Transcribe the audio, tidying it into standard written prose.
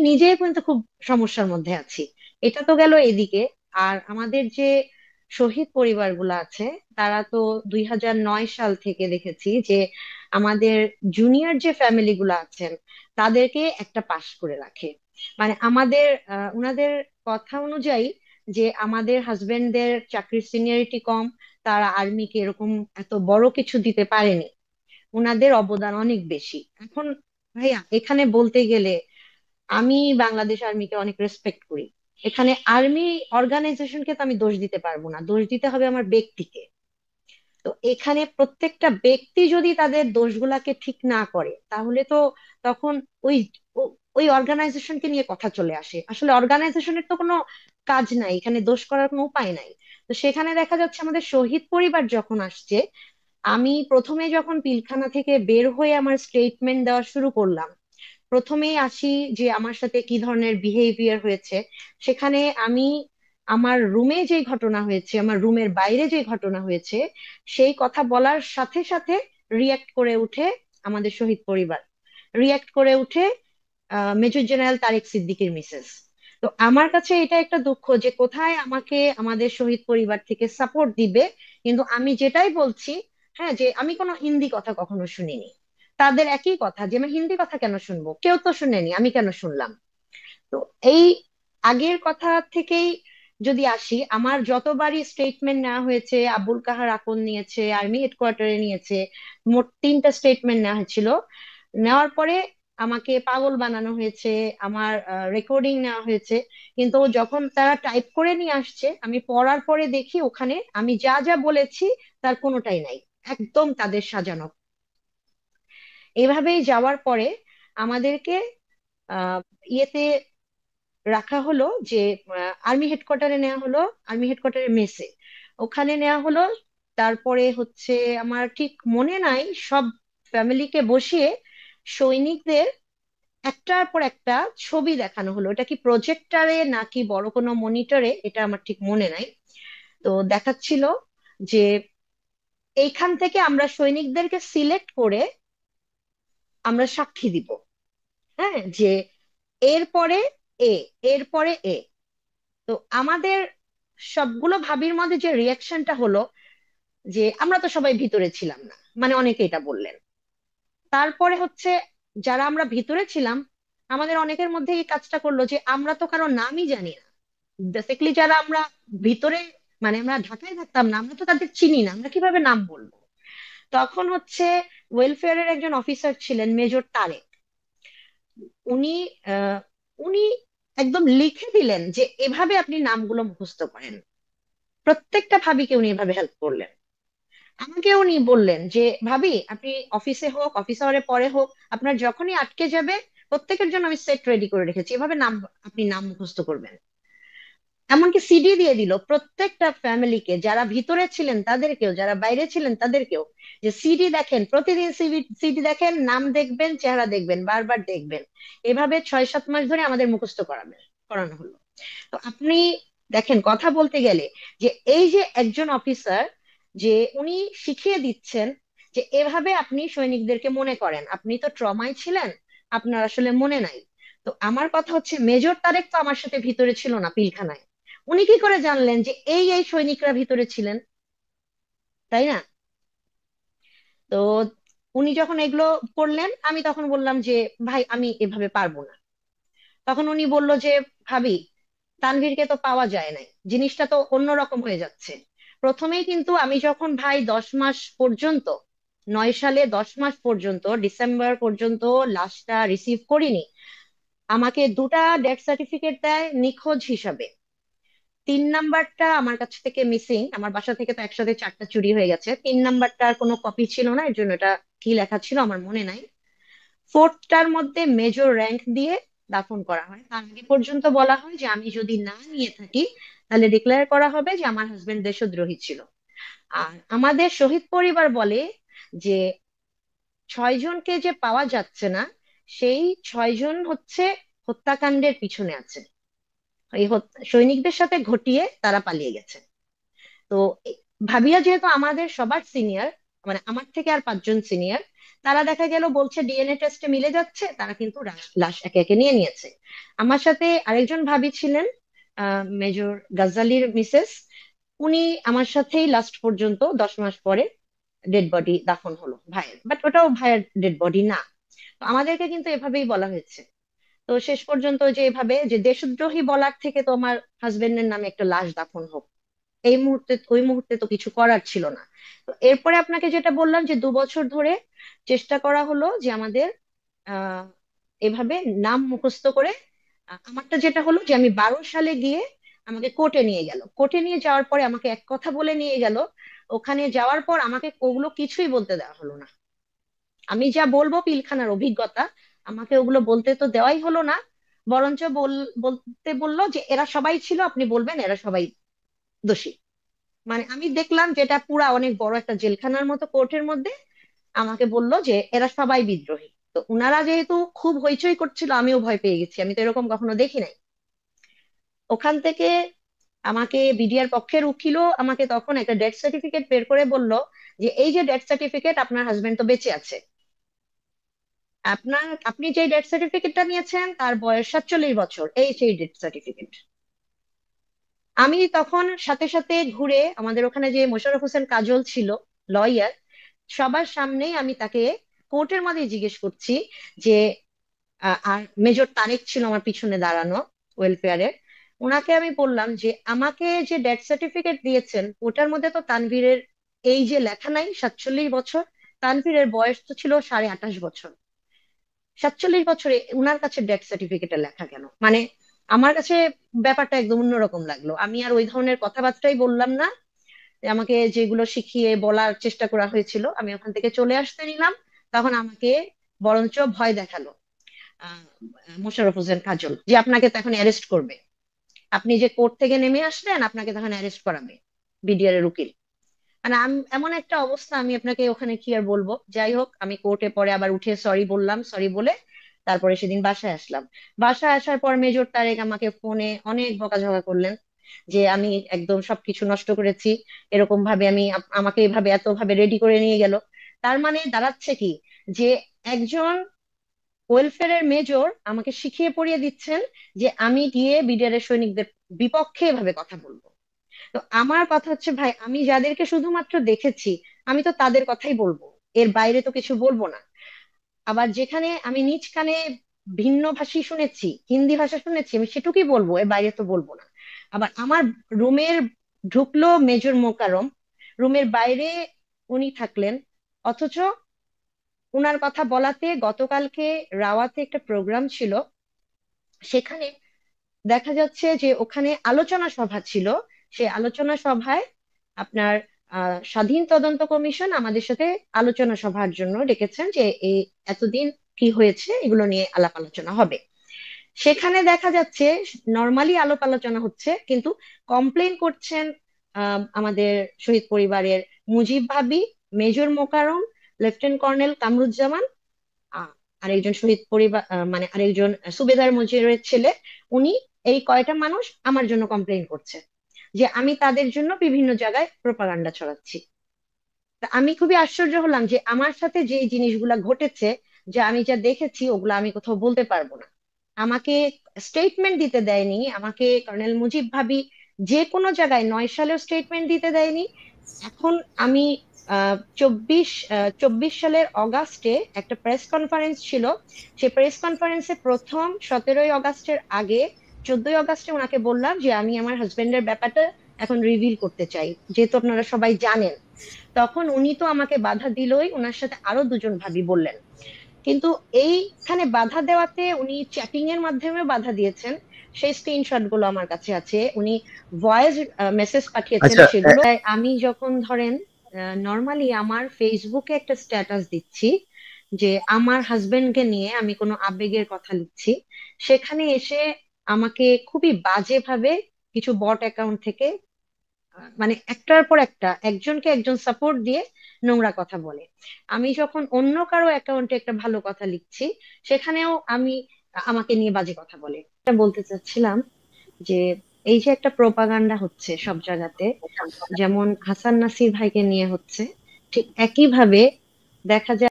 নিজেই কিন্তু খুব সমস্যার মধ্যে আছি। এটা তো গেল এদিকে। আর আমাদের যে শহীদ পরিবারগুলো আছে, তারা তো 2009 সাল থেকে দেখেছি যে আমাদের জুনিয়র যে ফ্যামিলি গুলো আছেন তাদেরকে একটা পাশ করে রাখে। মানে আমাদের ওনাদের কথা অনুযায়ী যে আমাদের হাজবেন্ডদের চাকরির সিনিয়রিটি কম, তারা আর্মিকে এরকম এত বড় কিছু দিতে পারেনি, ওনাদের অবদান অনেক বেশি। এখন ভাইয়া এখানে বলতে গেলে আমি বাংলাদেশ আর্মিকে অনেক রেসপেক্ট করি। এখানে আর্মি অর্গানাইজেশনকে তো আমি দোষ দিতে পারবো না, দোষ দিতে হবে আমার ব্যক্তিকে। তো এখানে প্রত্যেকটা ব্যক্তি যদি তাদের দোষগুলাকে ঠিক না করে তাহলে তো তখন ওই ওই অর্গানাইজেশনকে নিয়ে কথা চলে আসে। আসলে অর্গানাইজেশনের তো কোনো কাজ নাই, এখানে দোষ করার কোনো উপায় নাই। তো সেখানে দেখা যাচ্ছে আমাদের শহীদ পরিবার যখন আসছে, আমি প্রথমে যখন পিলখানা থেকে বের হয়ে আমার স্টেটমেন্ট দেওয়া শুরু করলাম, প্রথমেই আসি যে আমার সাথে কি ধরনের বিহেভিয়ার হয়েছে। সেখানে আমি আমার রুমে যে ঘটনা হয়েছে, আমার রুমের বাইরে যে ঘটনা হয়েছে, সেই কথা বলার সাথে সাথে রিয়াক্ট করে উঠে আমাদের শহীদ পরিবার, রিয়াক্ট করে উঠে মেজর জেনারেল তারেক সিদ্দিকীর মিসেস। তো আমার কাছে এটা একটা দুঃখ যে কোথায় আমাকে আমাদের শহীদ পরিবার থেকে সাপোর্ট দিবে, কিন্তু আমি যেটাই বলছি, হ্যাঁ, যে আমি কোনো হিন্দি কথা কখনো শুনিনি। তাদের একই কথা যে আমি হিন্দি কথা কেন শুনবো, কেউ তো শুনেনি, আমি কেন শুনলাম। তো এই আগের কথা থেকেই যদি আসি, আমার যতবারই স্টেটমেন্ট নেওয়া হয়েছে, আবুল কাহার আকন নিয়েছে, আর্মি হেডকোয়ার্টারে নিয়েছে, মোট 3টা স্টেটমেন্ট নেওয়া হয়েছিল। নেওয়ার পরে আমাকে পাগল বানানো হয়েছে, আমার রেকর্ডিং নেওয়া হয়েছে। কিন্তু যখন তারা টাইপ করে নিয়ে আসছে, আমি পড়ার পরে দেখি ওখানে আমি যা যা বলেছি তার কোনোটাই নাই, একদম তাদের সাজানো। এভাবেই যাওয়ার পরে আমাদেরকে আহ ইয়েতে রাখা হলো, যে আর্মি হেডকোয়ার্টারে নেওয়া হলো, আর্মি হেডকোয়ার্টারে মেসে ওখানে নেওয়া হলো। তারপরে হচ্ছে আমার ঠিক মনে নাই, সব ফ্যামিলিকে বসিয়ে সৈনিকদের একটার পর একটা ছবি দেখানো হলো। এটা কি প্রজেক্টরে নাকি বড় কোনো মনিটরে, এটা আমার ঠিক মনে নাই। তো দেখাচ্ছিল যে এইখান থেকে আমরা সৈনিকদেরকে সিলেক্ট করে আমরা সাক্ষী দিব। হ্যাঁ, যে এরপরে এ, এরপরে এ। তো আমাদের সবগুলো ভাবির মধ্যে যে রিয়াকশনটা হলো, যে আমরা তো সবাই ভিতরে ছিলাম না, মানে অনেকে এটা বললেন। তারপরে হচ্ছে যারা আমরা ভিতরে ছিলাম, আমাদের অনেকের মধ্যে এই কাজটা করলো যে আমরা তো কারো নামই জানি না। বেসিক্যালি যারা আমরা ভিতরে, মানে আমরা ঢাকায় থাকতাম না, আমরা তো তাদের চিনি না, আমরা কিভাবে নাম বলবো। তখন হচ্ছে ওয়েলফেয়ারের একজন অফিসার ছিলেন মেজর তারেক। উনি আহ উনি একদম লিখে দিলেন যে এভাবে আপনি নামগুলো মুখস্থ করেন। প্রত্যেকটা ভাবিকে উনি এভাবে হেল্প করলেন। আমাকে উনি বললেন যে ভাবি, আপনি অফিসে হোক, অফিস আওয়ারে পরে হোক, আপনার যখনই আটকে যাবে, প্রত্যেকের জন্য আমি সেট রেডি করে রেখেছি, এভাবে নাম, আপনি নাম মুখস্থ করবেন। এমনকি সিডি দিয়ে দিল প্রত্যেকটা ফ্যামিলিকে, যারা ভিতরে ছিলেন তাদেরকেও, যারা বাইরে ছিলেন তাদেরকেও, যে সিডি দেখেন, প্রতিদিন সিডি দেখেন, নাম দেখবেন, চেহারা দেখবেন, বারবার দেখবেন। এভাবে 6-7 মাস ধরে আমাদের মুখস্থ করানো হলো। তো আপনি দেখেন, কথা বলতে গেলে যে এই যে একজন অফিসার, যে উনি শিখিয়ে দিচ্ছেন যে এভাবে আপনি সৈনিকদেরকে মনে করেন, আপনি তো ট্রমায় ছিলেন, আপনার আসলে মনে নাই। তো আমার কথা হচ্ছে মেজর তারেক তো আমার সাথে ভিতরে ছিল না পিলখানায়, উনি কি করে জানলেন যে এই এই সৈনিকরা ভিতরে ছিলেন, তাই না? তো উনি যখন এগুলো করলেন, আমি তখন বললাম যে ভাই আমি এভাবে পারবো না। তখন উনি বলল যে ভাবি, তানভীরকে তো পাওয়া যায় নাই, জিনিসটা তো অন্যরকম হয়ে যাচ্ছে। প্রথমেই কিন্তু আমি যখন ভাই 10 মাস পর্যন্ত, 9 সালে 10 মাস পর্যন্ত ডিসেম্বর পর্যন্ত লাশটা রিসিভ করিনি, আমাকে 2টা ডেথ সার্টিফিকেট দেয় নিখোঁজ হিসাবে। 3 নাম্বারটা আমার কাছ থেকে মিসিং, আমার বাসা থেকে তো একসাথে 4টা চুরি হয়ে গেছে, 3 নাম্বারটার কোনো কপি ছিল না, এর জন্য এটা কি লেখা ছিল আমার মনে নাই। 4টার মধ্যে মেজর র্যাঙ্ক দিয়ে দাফন করা হয়। তার আগে পর্যন্ত বলা হয় যে আমি যদি না নিয়ে থাকি তাহলে ডিক্লেয়ার করা হবে যে আমার হাজবেন্ড দেশদ্রোহী ছিল। আর আমাদের শহীদ পরিবার বলে যে 6 জনকে যে পাওয়া যাচ্ছে না, সেই 6 জন হচ্ছে হত্যাকাণ্ডের পিছনে আছে, এই সৈনিকদের সাথে ঘটিয়ে তারা পালিয়ে গেছে। তো ভাবিয়া যেহেতু আমাদের সবার সিনিয়র, মানে আমার থেকে আর 5 জন সিনিয়র, তারা দেখা গেল বলছে ডিএনএ টেস্টে মিলে যাচ্ছে, তারা কিন্তু লাশ একে একে নিয়ে নিয়েছে। আমার সাথে আরেকজন ভাবি ছিলেন, মেজর গাজ্জালির মিসেস। উনি আমার সাথেই লাস্ট পর্যন্ত 10 মাস পরে ডেড বডি দাফন হলো ভাইয়ের, বাট ওটাও ভাইয়ের ডেড বডি না। তো আমাদেরকে কিন্তু এভাবেই বলা হয়েছে। তো শেষ পর্যন্ত যে এভাবে যে দেশদ্রোহী বলার থেকে তো আমার হাজবেন্ডের নামে একটা লাশ দাফন হোক, এই মুহূর্তে ওই মুহূর্তে তো কিছু করার ছিল না। তো এরপরে আপনাকে যেটা বললাম যে 2 বছর ধরে চেষ্টা করা হলো যে আমাদের আহ এভাবে নাম মুখস্থ করে, আমারটা যেটা হলো যে আমি 12 সালে গিয়ে আমাকে কোর্টে নিয়ে গেল, কোর্টে নিয়ে যাওয়ার পরে আমাকে এক কথা বলে নিয়ে গেল। ওখানে যাওয়ার পর আমাকে ওগুলো কিছুই বলতে দেওয়া হলো না। আমি যা বলবো পিলখানার অভিজ্ঞতা, আমাকে ওগুলো বলতে তো দেওয়াই হলো না। বরঞ্চ বলতে বললো যে এরা সবাই ছিল, আপনি বলবেন এরা সবাই দোষী। মানে আমি দেখলাম যেটা পুরা অনেক বড় একটা জেলখানার মতো কোর্টের মধ্যে আমাকে বললো যে এরা সবাই বিদ্রোহী। তো উনারা যেহেতু খুব হইচই করছিল, আমিও ভয় পেয়ে গেছি, আমি তো এরকম কখনো দেখি নাই। ওখান থেকে আমাকে বিডিআর পক্ষের উকিলও আমাকে তখন একটা ডেথ সার্টিফিকেট বের করে বলল যে এই যে ডেথ সার্টিফিকেট, আপনার হাজবেন্ড তো বেঁচে আছে, আপনি যে ডেথ সার্টিফিকেটটা নিয়েছেন তার বয়স 47 বছর, এই সেই ডেথ সার্টিফিকেট। আমি তখন সাথে সাথে ঘুরে আমাদের ওখানে যে মোশাররফ হোসেন কাজল ছিল লয়ার, সবার সামনেই আমি তাকে কোর্টের মধ্যে জিজ্ঞেস করছি যে আর মেজর তারেক ছিল আমার পিছনে দাঁড়ানো ওয়েলফেয়ারের। ওনাকে আমি বললাম যে আমাকে যে ডেথ সার্টিফিকেট দিয়েছেন ওটার মধ্যে তো তানভীরের এই যে লেখা নাই 47 বছর, তানভীরের বয়স তো ছিল 28.5 বছর। 47 বছরে উনার কাছে ডেথ সার্টিফিকেটে লেখা কেন? মানে আমার কাছে ব্যাপারটা একদম অন্যরকম লাগলো। আমি আর ওই ধরনের কথাবার্তাই বললাম না। আমাকে যেগুলো শিখিয়ে বলার চেষ্টা করা হয়েছিল আমি ওখান থেকে চলে আসতে নিলাম। তখন আমাকে বরঞ্চ ভয় দেখালো আহ মোশাররফ হোসেন কাজল, যে আপনাকে তো এখন অ্যারেস্ট করবে, আপনি যে কোর্ট থেকে নেমে আসলেন আপনাকে তখন অ্যারেস্ট করাবে বিডিআর এর উকিল। মানে এমন একটা অবস্থা, আমি আপনাকে ওখানে কি আর বলবো। যাই হোক, আমি কোর্টে পরে আবার উঠে সরি বললাম, সরি বলে তারপরে সেদিন বাসায় আসলাম। বাসায় আসার পর মেজর তারেক আমাকে ফোনে অনেক বকাঝকা করলেন যে আমি একদম সবকিছু নষ্ট করেছি, এরকম ভাবে আমাকে এভাবে এত ভাবে রেডি করে নিয়ে গেল। তার মানে দাঁড়াচ্ছে কি, যে একজন ওয়েলফেয়ারের মেজর আমাকে শিখিয়ে পড়িয়ে দিচ্ছেন যে আমি গিয়ে বিডিআর এর সৈনিকদের বিপক্ষে এভাবে কথা বলবো। তো আমার কথা হচ্ছে ভাই, আমি যাদেরকে শুধুমাত্র দেখেছি আমি তো তাদের কথাই বলবো, এর বাইরে তো কিছু বলবো না। আবার যেখানে আমি নিজ কানে ভিন্ন ভাষী শুনেছি, হিন্দি ভাষা শুনেছি, আমি সেটুকুই বলবো, এর বাইরে তো বলবো না। আবার আমার রুমের ঢুকলো মেজর মোকারম, রুমের বাইরে উনি থাকলেন, অথচ উনার কথা বলাতে গতকালকে রাওয়াতে একটা প্রোগ্রাম ছিল, সেখানে দেখা যাচ্ছে যে ওখানে আলোচনা সভা ছিল। সেই আলোচনা সভায় আপনার স্বাধীন তদন্ত কমিশন আমাদের সাথে আলোচনা সভার জন্য ডেকেছেন যে এই এতদিন কি হয়েছে এগুলো নিয়ে আলাপ আলোচনা হবে। সেখানে দেখা যাচ্ছে নর্মালি আলাপ আলোচনা হচ্ছে, কিন্তু কমপ্লেন করছেন আমাদের শহীদ পরিবারের মুজিব ভাবি, major Mokarram, lieutenant colonel Kamruzzaman, আহ, আরেকজন শহীদ পরিবার মানে আরেকজন সুবেদার মুজিবের ছেলে, উনি, এই কয়টা মানুষ আমার জন্য কমপ্লেন করছে যে আমি তাদের জন্য বিভিন্ন জায়গায় প্রোপাগান্ডা ছড়াচ্ছি। তা আমি খুবই আশ্চর্য হলাম যে আমার সাথে যে জিনিসগুলা ঘটেছে, যে আমি যা দেখেছি ওগুলো আমি কোথাও বলতে পারবো না। আমাকে স্টেটমেন্ট দিতে দেয়নি, আমাকে কর্নেল মুজিব ভাবি যে কোনো জায়গায় 9 সালেও স্টেটমেন্ট দিতে দেয়নি। এখন আমি 24 সালের অগাস্টে একটা প্রেস কনফারেন্স ছিল, সেই প্রেস কনফারেন্সে প্রথম 17ই আগস্টের আগে 14ই আগস্টে ওনাকে বললাম যে আমি আমার হাজবেন্ডের ব্যাপারটা এখন রিভিল করতে চাই, যেহেতু আপনারা সবাই জানেন। তখন উনি তো আমাকে বাধা দিলই, ওনার সাথে আরো দুজন ভাবি বললেন। কিন্তু এইখানে বাধা দেওয়াতে উনি চ্যাটিং এর মাধ্যমে বাধা দিয়েছেন। সেই স্ক্রিনশট গুলো আমার কাছে আছে, উনি ভয়েস মেসেজ পাঠিয়েছেন আচ্ছা। সেগুলো। আমি যখন ধরেন নর্মালি আমার ফেসবুকে একটা স্ট্যাটাস দিচ্ছি যে আমার হাজবেন্ডকে নিয়ে আমি কোনো আবেগের কথা লিখছি, সেখানে এসে আমাকে খুবই বাজেভাবে কিছু বট অ্যাকাউন্ট থেকে মানে একটার পর একটা একজনকে একজন সাপোর্ট দিয়ে নোংরা কথা বলে। আমি যখন অন্য কারো অ্যাকাউন্টে একটা ভালো কথা লিখছি, সেখানেও আমাকে নিয়ে বাজে কথা বলে। এটা বলতে চাচ্ছিলাম যে এই যে একটা প্রোপাগান্ডা হচ্ছে সব জায়গাতে, যেমন হাসান নাসির ভাইকে নিয়ে হচ্ছে, ঠিক একইভাবে দেখা যায়